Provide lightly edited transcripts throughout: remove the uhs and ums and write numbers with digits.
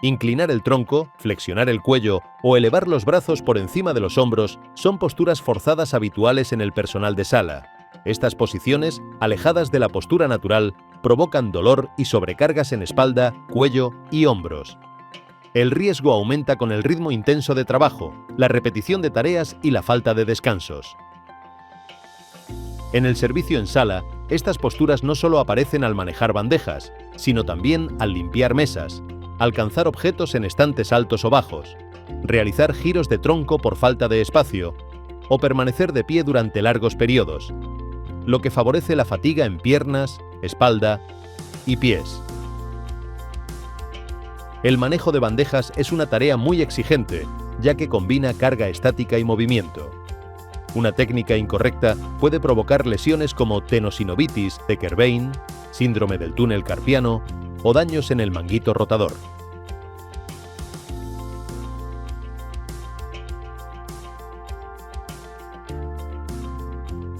Inclinar el tronco, flexionar el cuello o elevar los brazos por encima de los hombros son posturas forzadas habituales en el personal de sala. Estas posiciones, alejadas de la postura natural, provocan dolor y sobrecargas en espalda, cuello y hombros. El riesgo aumenta con el ritmo intenso de trabajo, la repetición de tareas y la falta de descansos. En el servicio en sala, estas posturas no solo aparecen al manejar bandejas, sino también al limpiar mesas, alcanzar objetos en estantes altos o bajos, realizar giros de tronco por falta de espacio o permanecer de pie durante largos periodos, lo que favorece la fatiga en piernas, espalda y pies. El manejo de bandejas es una tarea muy exigente, ya que combina carga estática y movimiento. Una técnica incorrecta puede provocar lesiones como tenosinovitis de Kerbein, síndrome del túnel carpiano o daños en el manguito rotador.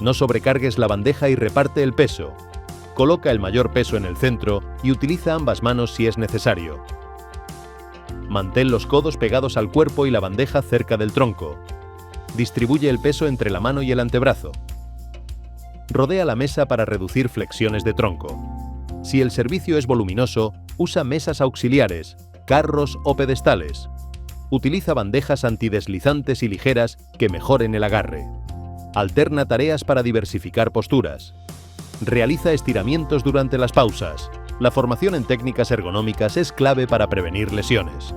No sobrecargues la bandeja y reparte el peso. Coloca el mayor peso en el centro y utiliza ambas manos si es necesario. Mantén los codos pegados al cuerpo y la bandeja cerca del tronco. Distribuye el peso entre la mano y el antebrazo. Rodea la mesa para reducir flexiones de tronco. Si el servicio es voluminoso, usa mesas auxiliares, carros o pedestales. Utiliza bandejas antideslizantes y ligeras que mejoren el agarre. Alterna tareas para diversificar posturas. Realiza estiramientos durante las pausas. La formación en técnicas ergonómicas es clave para prevenir lesiones.